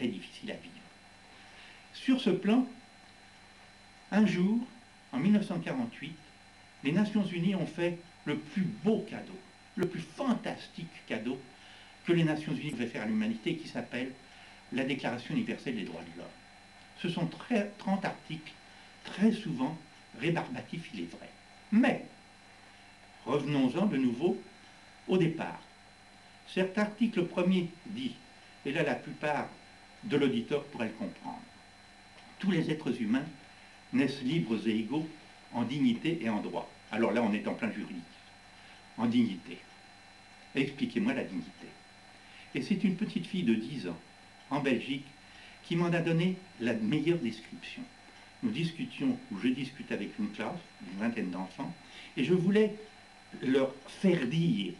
très difficile à vivre. Sur ce plan, un jour, en 1948, les Nations Unies ont fait le plus beau cadeau, le plus fantastique cadeau que les Nations Unies pouvaient faire à l'humanité, qui s'appelle la Déclaration universelle des droits de l'homme. Ce sont 30 articles, très souvent rébarbatifs, il est vrai. Mais, revenons-en de nouveau au départ. Cet article premier dit, et là la plupart de l'auditeur pourrait le comprendre, tous les êtres humains naissent libres et égaux en dignité et en droit. Alors là, on est en plein juridique. En dignité. Expliquez-moi la dignité. Et c'est une petite fille de 10 ans, en Belgique, qui m'en a donné la meilleure description. Nous discutions, ou je discute avec une classe, d'une vingtaine d'enfants, et je voulais leur faire dire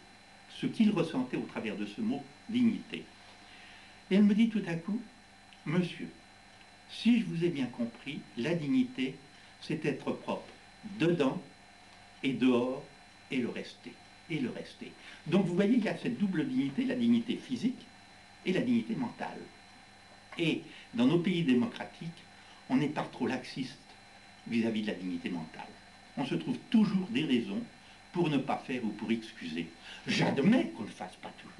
ce qu'ils ressentaient au travers de ce mot dignité. Et elle me dit tout à coup, monsieur, si je vous ai bien compris, la dignité, c'est être propre dedans et dehors et le rester. Et le rester. Donc vous voyez, il y a cette double dignité, la dignité physique et la dignité mentale. Et dans nos pays démocratiques, on n'est pas trop laxiste vis-à-vis de la dignité mentale. On se trouve toujours des raisons pour ne pas faire ou pour excuser. J'admets qu'on ne le fasse pas toujours.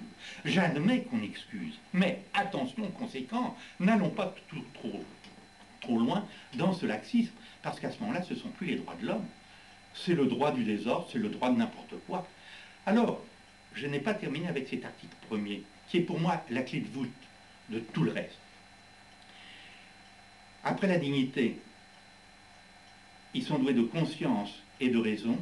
J'admets qu'on excuse. Mais attention, conséquent, n'allons pas trop loin dans ce laxisme, parce qu'à ce moment-là, ce ne sont plus les droits de l'homme. C'est le droit du désordre, c'est le droit de n'importe quoi. Alors, je n'ai pas terminé avec cet article premier, qui est pour moi la clé de voûte de tout le reste. Après la dignité, ils sont doués de conscience et de raison,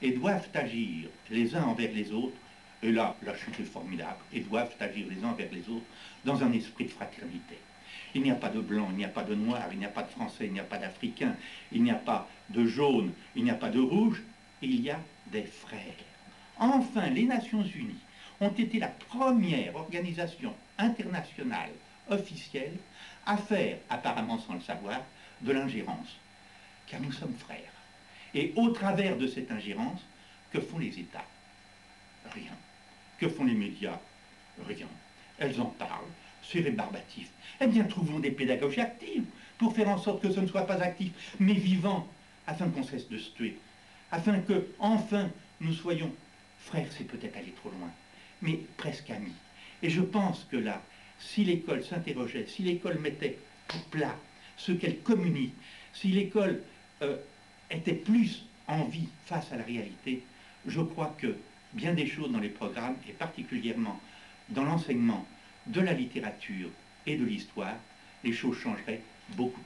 et doivent agir les uns envers les autres, et là, la chute est formidable, et doivent agir les uns envers les autres dans un esprit de fraternité. Il n'y a pas de blanc, il n'y a pas de noir, il n'y a pas de français, il n'y a pas d'africain, il n'y a pas de jaune, il n'y a pas de rouge, il y a des frères. Enfin, les Nations Unies ont été la première organisation internationale officielle à faire, apparemment sans le savoir, de l'ingérence. Car nous sommes frères. Et au travers de cette ingérence, que font les États? Rien. Que font les médias? Rien. Elles en parlent, c'est rébarbatif. Eh bien, trouvons des pédagogies actives pour faire en sorte que ce ne soit pas actif, mais vivant, afin qu'on cesse de se tuer. Afin que, enfin, nous soyons frères, c'est peut-être aller trop loin, mais presque amis. Et je pense que là, si l'école s'interrogeait, si l'école mettait à plat ce qu'elle communique, si l'école était plus en vie face à la réalité, je crois que bien des choses dans les programmes, et particulièrement dans l'enseignement de la littérature et de l'histoire, les choses changeraient beaucoup plus.